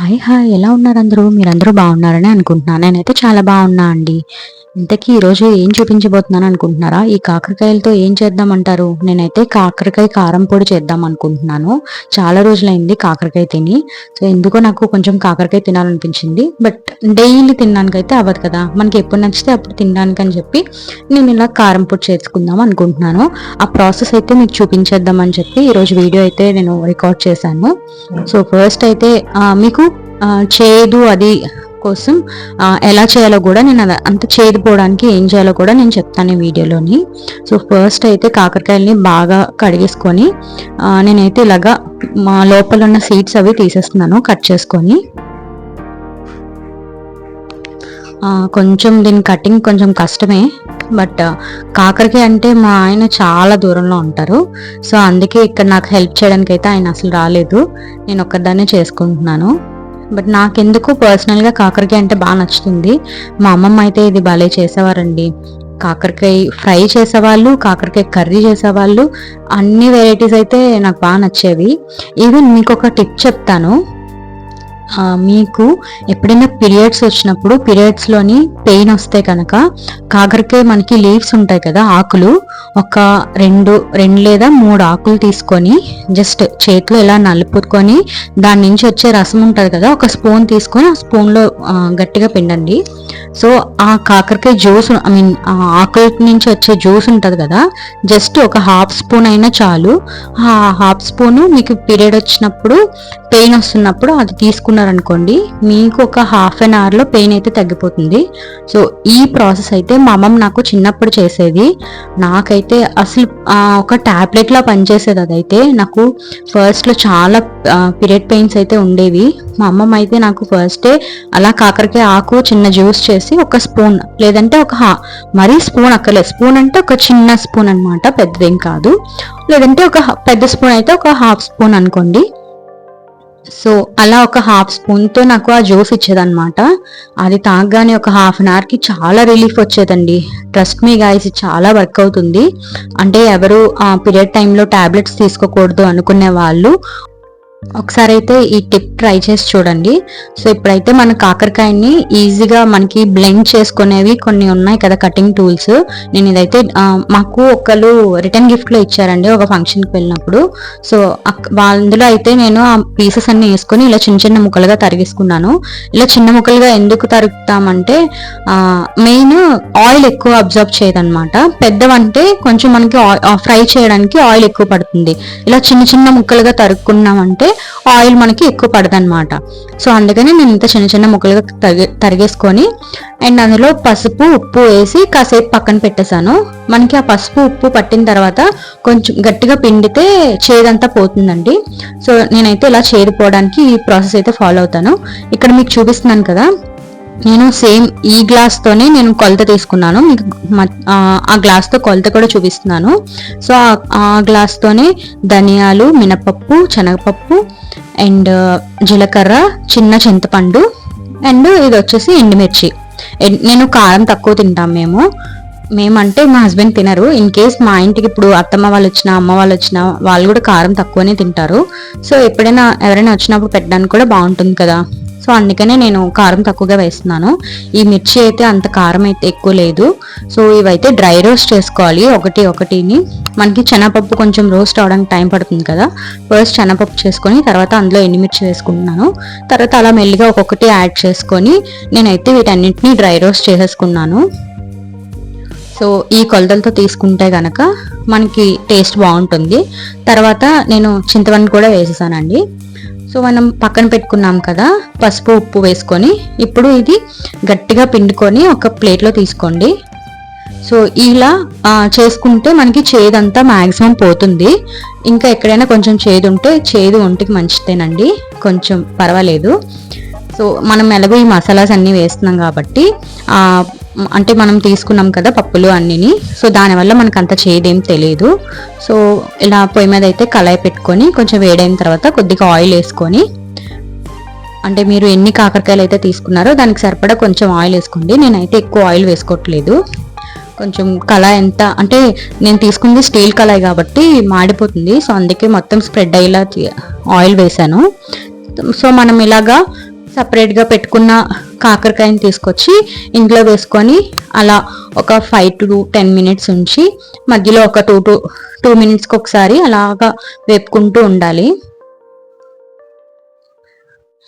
Hi hi ఎలా ఉన్నారు అందరూ? మీరందరూ బాగున్నారని అనుకుంటున్నాను. నేనైతే చాలా బాగున్నా అండి. ఇంతకీ ఈరోజు ఏం చూపించబోతున్నాను అనుకుంటున్నారా? ఈ కాకరకాయలతో ఏం చేద్దామంటారు? నేనైతే కాకరకాయ కారం పొడి చేద్దాం అనుకుంటున్నాను. చాలా రోజులైంది కాకరకాయ తిని. సో ఎందుకో నాకు కొంచెం కాకరకాయ తినాలనిపించింది. బట్ డైలీ తినడానికైతే అవ్వదు కదా, మనకి ఎప్పుడు నచ్చితే అప్పుడు తినడానికి అని చెప్పి నేను ఇలా కారం పొడి చేసుకుందాం అనుకుంటున్నాను. ఆ ప్రాసెస్ అయితే మీకు చూపించేద్దామని చెప్పి ఈరోజు వీడియో అయితే నేను రికార్డ్ చేశాను. సో ఫస్ట్ అయితే మీకు చేదు అది కోసం ఎలా చేయాలో కూడా నేను అంత చేదు పోవడానికి ఏం చేయాలో కూడా నేను చెప్తాను ఈ వీడియోలోని. సో ఫస్ట్ అయితే కాకరకాయలని బాగా కడిగేసుకొని నేనైతే ఇలాగా మా లోపల ఉన్న సీడ్స్ అవి తీసేస్తున్నాను కట్ చేసుకొని. కొంచెం దీని కటింగ్ కొంచెం కష్టమే, బట్ కాకరకాయ అంటే మా ఆయన చాలా దూరంలో ఉంటారు. సో అందుకే ఇక్కడ నాకు హెల్ప్ చేయడానికి అయితే ఆయన అసలు రాలేదు, నేను ఒక్కదాన్నే చేసుకుంటున్నాను. బట్ నాకెందుకు పర్సనల్గా కాకరకాయ అంటే బాగా నచ్చుతుంది. మా అమ్మమ్మ అయితే ఇది భలే చేసేవారండి. కాకరకాయ ఫ్రై చేసేవాళ్ళు, కాకరకాయ కర్రీ చేసేవాళ్ళు, అన్ని వెరైటీస్ అయితే నాకు బాగా నచ్చేవి. ఈవెన్ మీకు ఒక టిప్ చెప్తాను. మీకు ఎప్పుడైనా పీరియడ్స్ వచ్చినప్పుడు పీరియడ్స్లోని పెయిన్ వస్తే కనుక కాకరకాయ మనకి లీవ్స్ ఉంటాయి కదా, ఆకులు, ఒక రెండు లేదా మూడు ఆకులు తీసుకొని జస్ట్ చేతిలో ఇలా నలుపుకొని దాని నుంచి వచ్చే రసం ఉంటుంది కదా, ఒక స్పూన్ తీసుకొని ఆ స్పూన్లో గట్టిగా పిండండి. సో ఆ కాకరకాయ జ్యూస్ ఆ ఆకుల నుంచి వచ్చే జ్యూస్ ఉంటుంది కదా, జస్ట్ ఒక హాఫ్ స్పూన్ అయినా చాలు. ఆ హాఫ్ స్పూను మీకు పీరియడ్ వచ్చినప్పుడు పెయిన్ వస్తున్నప్పుడు అది తీసుకున్నారనుకోండి, మీకు ఒక హాఫ్ అన్ అవర్లో పెయిన్ అయితే తగ్గిపోతుంది. సో ఈ ప్రాసెస్ అయితే మా అమ్మమ్మ నాకు చిన్నప్పుడు చేసేది. నాకైతే అసలు ఒక టాబ్లెట్లా పనిచేసేది. అదైతే నాకు ఫస్ట్లో చాలా పీరియడ్ పెయిన్స్ అయితే ఉండేవి. మా అమ్మమ్మ అయితే నాకు ఫస్టే అలా కాకరకాయ ఆకు చిన్న జ్యూస్ చేసి ఒక స్పూన్, లేదంటే మరీ స్పూన్ అక్కర్లేదు, స్పూన్ అంటే ఒక చిన్న స్పూన్ అనమాట, పెద్దదేం కాదు, లేదంటే ఒక పెద్ద స్పూన్ అయితే ఒక హాఫ్ స్పూన్ అనుకోండి. సో అలా ఒక హాఫ్ స్పూన్తో నాకు ఆ జ్యూస్ ఇచ్చేదన్నమాట. అది తాగగానే ఒక హాఫ్ అన్ అవర్కి చాలా రిలీఫ్ వచ్చేదండి. ట్రస్ట్ మీ గైస్, చాలా వర్క్ అవుతుంది. అంటే ఎవరు పీరియడ్ టైంలో టాబ్లెట్స్ తీసుకోకూడదు అనుకునే వాళ్ళు ఒకసారి అయితే ఈ టిప్ ట్రై చేసి చూడండి. సో ఇప్పుడైతే మన కాకరకాయని ఈజీగా మనకి బ్లెండ్ చేసుకునేవి కొన్ని ఉన్నాయి కదా కటింగ్ టూల్స్. నేను ఇదైతే మాకు ఒకళ్ళు రిటర్న్ గిఫ్ట్లో ఇచ్చారండి ఒక ఫంక్షన్కి వెళ్ళినప్పుడు. సో అందులో అయితే నేను ఆ పీసెస్ అన్ని వేసుకొని ఇలా చిన్న చిన్న ముక్కలుగా తరిగేసుకున్నాను. ఇలా చిన్న ముక్కలుగా ఎందుకు తరుగుతామంటే మెయిన్ ఆయిల్ ఎక్కువ అబ్జర్వ్ చేయదన్నమాట. పెద్దవంటే కొంచెం మనకి ఫ్రై చేయడానికి ఆయిల్ ఎక్కువ పడుతుంది. ఇలా చిన్న చిన్న ముక్కలుగా తరుక్కున్నామంటే ఆయిల్ మనకి ఎక్కువ పడదన్నమాట. సో అందుకని నేను ఇంత చిన్న చిన్న ముక్కలుగా తరిగేసుకొని అండ్ అందులో పసుపు ఉప్పు వేసి కాసేపు పక్కన పెట్టేశాను. మనకి ఆ పసుపు ఉప్పు పట్టిన తర్వాత కొంచెం గట్టిగా పిండితే చేదంతా పోతుందండి. సో నేనైతే ఇలా చేదిపోవడానికి ఈ ప్రాసెస్ అయితే ఫాలో అవుతాను. ఇక్కడ మీకు చూపిస్తున్నాను కదా, నేను సేమ్ ఈ గ్లాస్తోనే నేను కొలత తీసుకున్నాను. మీకు ఆ గ్లాస్తో కొలత కూడా చూపిస్తున్నాను. సో ఆ గ్లాస్తోనే ధనియాలు, మినపప్పు, శనగపప్పు అండ్ జీలకర్ర, చిన్న చింతపండు అండ్ ఇది వచ్చేసి ఎండుమిర్చి. నేను కారం తక్కువ తింటాం మేమంటే మా హస్బెండ్ తినరు. ఇన్ కేస్ మా ఇంటికి ఇప్పుడు అత్తమ్మ వాళ్ళు వచ్చినా అమ్మ వాళ్ళు వచ్చినా వాళ్ళు కూడా కారం తక్కువనే తింటారు. సో ఎప్పుడైనా ఎవరైనా వచ్చినప్పుడు పెట్టడానికి కూడా బాగుంటుంది కదా, సో అందుకనే నేను కారం తక్కువగా వేస్తున్నాను. ఈ మిర్చి అయితే అంత కారం అయితే ఎక్కువ లేదు. సో ఇవైతే డ్రై రోస్ట్ చేసుకోవాలి ఒకటిని. మనకి శనగపప్పు కొంచెం రోస్ట్ అవడానికి టైం పడుతుంది కదా, ఫస్ట్ శనగపప్పు చేసుకొని తర్వాత అందులో ఎండుమిర్చి వేసుకుంటున్నాను. తర్వాత అలా మెల్లిగా ఒక్కొక్కటి యాడ్ చేసుకొని నేనైతే వీటన్నిటిని డ్రై రోస్ట్ చేసేసుకున్నాను. సో ఈ కొలతలతో తీసుకుంటే గనక మనకి టేస్ట్ బాగుంటుంది. తర్వాత నేను చింతపండు కూడా వేసేసానండి. సో మనం పక్కన పెట్టుకున్నాం కదా పసుపు ఉప్పు వేసుకొని, ఇప్పుడు ఇది గట్టిగా పిండుకొని ఒక ప్లేట్లో తీసుకోండి. సో ఇలా చేసుకుంటే మనకి చేదంతా మ్యాక్సిమం పోతుంది. ఇంకా ఎక్కడైనా కొంచెం చేదు ఉంటే చేదు ఒంటికి మంచిదేనండి, కొంచెం పర్వాలేదు. సో మనం ఎలాగో ఈ మసాలాస్ అన్నీ వేస్తున్నాం కాబట్టి అంటే మనం తీసుకున్నాం కదా పప్పులు అన్నిని, సో దానివల్ల మనకు అంత చేదేం తెలియదు. సో ఇలా పొయ్యి మీద అయితే కళాయి పెట్టుకొని కొంచెం వేడైన తర్వాత కొద్దిగా ఆయిల్ వేసుకొని, అంటే మీరు ఎన్ని కాకరకాయలు అయితే తీసుకున్నారో దానికి సరిపడా కొంచెం ఆయిల్ వేసుకోండి. నేనైతే ఎక్కువ ఆయిల్ వేసుకోవట్లేదు. కొంచెం కళాయి ఎంత అంటే నేను తీసుకుంది స్టీల్ కళాయి కాబట్టి మాడిపోతుంది. సో అందుకే మొత్తం స్ప్రెడ్ అయ్యేలా ఆయిల్ వేసాను. సో మనం ఇలాగా సపరేట్గా పెట్టుకున్న కాకరకాయని తీసుకొచ్చి ఇంట్లో వేసుకొని అలా ఒక 5 to 10 మినిట్స్ ఉంచి మధ్యలో ఒక 2 మినిట్స్కి ఒకసారి అలాగా వేపుకుంటూ ఉండాలి.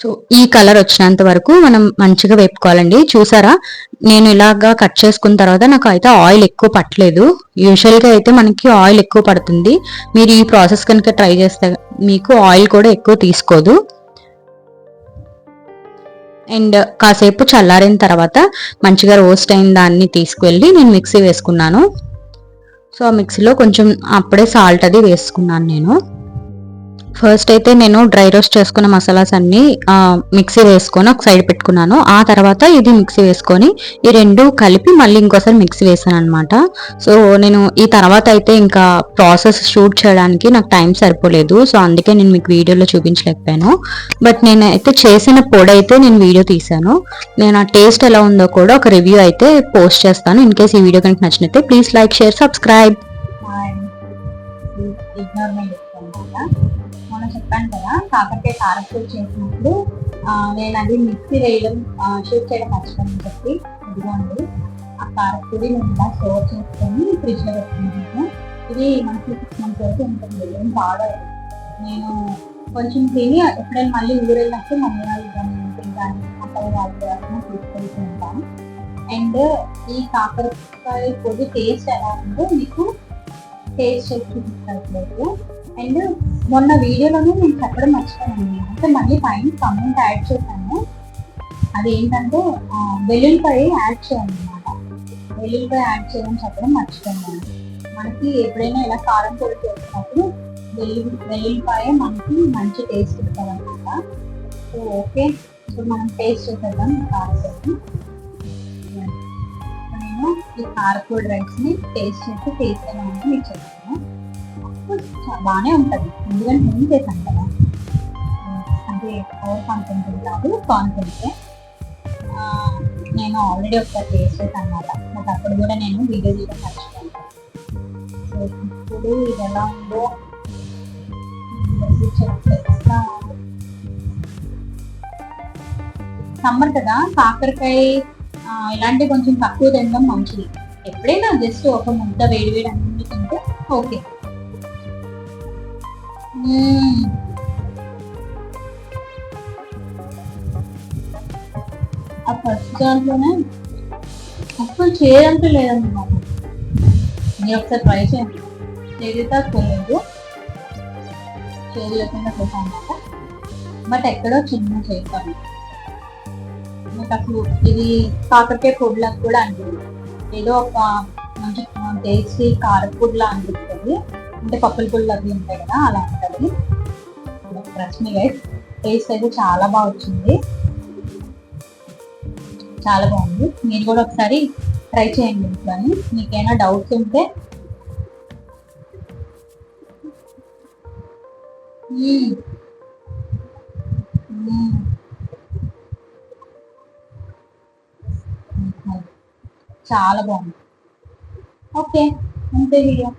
సో ఈ కలర్ వచ్చినంత వరకు మనం మంచిగా వేపుకోవాలండి. చూసారా, నేను ఇలాగా కట్ చేసుకున్న తర్వాత నాకు అయితే ఆయిల్ ఎక్కువ పట్టలేదు. యూజువల్గా అయితే మనకి ఆయిల్ ఎక్కువ పడుతుంది. మీరు ఈ ప్రాసెస్ కనుక ట్రై చేస్తే మీకు ఆయిల్ కూడా ఎక్కువ తీసుకోదు. అండ్ కాసేపు చల్లారిన తర్వాత మంచిగా రోస్ట్ అయిన దాన్ని తీసుకువెళ్ళి నేను మిక్సీ వేసుకున్నాను. సో ఆ మిక్సీలో కొంచెం అప్పుడే సాల్ట్ అది వేసుకున్నాను నేను. ఫస్ట్ అయితే నేను డ్రై రోస్ట్ చేసుకున్న మసాలాస్ అన్ని మిక్సీ వేసుకొని ఒక సైడ్ పెట్టుకున్నాను. ఆ తర్వాత ఇది మిక్సీ వేసుకొని ఈ రెండు కలిపి మళ్ళీ ఇంకోసారి మిక్సీ వేసాను అనమాట. సో నేను ఈ తర్వాత అయితే ఇంకా ప్రాసెస్ షూట్ చేయడానికి నాకు టైం సరిపోలేదు. సో అందుకే నేను మీకు వీడియోలో చూపించలేకపోయాను. బట్ నేను అయితే చేసిన పొడి అయితే నేను వీడియో తీసాను. నేను ఆ టేస్ట్ ఎలా ఉందో కూడా ఒక రివ్యూ అయితే పోస్ట్ చేస్తాను. ఇన్ కేస్ ఈ వీడియో కనుక నచ్చినట్లయితే ప్లీజ్ లైక్, షేర్, సబ్స్క్రైబ్. మనం చెప్పాను కదా, కాకరకాయ కారపూర చేసినప్పుడు నేను అది మిక్సీ వేయడం షూట్ చేయడం మర్చిపోయాను చెప్పి, ఇదిగోండి ఆ కారపూరి నేను ఇలా స్టోర్ చేసుకొని ఫ్రిడ్జ్లో పెట్టుకుంటాను. ఇది మనకి 6 months వరకు ఉంటుంది, ఏం పాడదు. నేను కొంచెం తిని ఎప్పుడైనా మళ్ళీ ఊరెళ్ళినప్పుడు మమ్మీ వాళ్ళు తింటాను, అక్కడ వాళ్ళు తీసుకెళ్తూ ఉంటాను. అండ్ ఈ కాకరకాయ పొడి టేస్ట్ ఎలా ఉందో మీకు టేస్ట్ చేసి చూపిస్తారు. అండ్ మొన్న వీడియోలోనే నేను చెప్పడం మర్చిపోయాను, అంటే మళ్ళీ పైన కామెంట్ యాడ్ చేశాను. అదేంటంటే వెల్లుల్లిపాయ యాడ్ చేయాలన్నమాట. వెల్లుల్లిపాయ యాడ్ చేయమని చెప్పడం మర్చిపోయాను. మనకి ఎప్పుడైనా ఇలా కారం పొడి చేసినప్పుడు వెల్లుల్లిపాయ మనకి మంచి టేస్ట్ ఇస్తుంది అనమాట. సో ఓకే, ఇప్పుడు మనం టేస్ట్ చేసేద్దాం కారం పొడి. నేను ఈ కారపూడి రైస్ని టేస్ట్ చేసి టేస్ట్ ఎలా ఉంటే మీకు చెప్తాను. బాగానే ఉంటుంది, ఎందుకంటే నేను చేశాను కదా, అంటే ఓవర్ కాన్ఫిడెంట్ కాదు, కాన్ఫిడెంటే. నేను ఆల్రెడీ ఒకసారి టేస్ట్ చేశాను అనమాట, బట్ అప్పుడు కూడా నేను వీడియో తీయడం మర్చిపోయాను. సో ఇప్పుడు ఇది ఎలా ఉందో సమ్మర్ కదా, కాకరకాయ ఇలాంటి కొంచెం తక్కువ తినడం మంచిది. ఎప్పుడైనా జస్ట్ ఒక ముద్ద వేడి వేడి అన్ని తింటే ఓకే. ఆ ఫస్ట్ దాంట్లోనే అసలు చేదంటూ లేదన్నమాట. మీరు ఒకసారి ట్రై చేయండి, చేదితే తెలియదు, చేదు లేకుండా చేసాను అనమాట. బట్ ఎక్కడో చిన్న చేస్తాను మీకు అసలు ఇది కాకరకాయ పొడిలకు కూడా అనిపిస్తుంది, ఏదో ఒక మంచి టేస్టీ కారపొడిలా అనిపిస్తుంది. అంటే పప్పుల పొడులు అవి ఉంటాయి కదా, అలా ఉంటుంది. రష్మి గైస్, టేస్ట్ అయితే చాలా బాగా వచ్చింది, చాలా బాగుంది. మీరు కూడా ఒకసారి ట్రై చేయండి ఇంట్లోని. మీకేమైనా డౌట్స్ ఉంటే చాలా బాగుంది. ఓకే, అంతే వీడియో.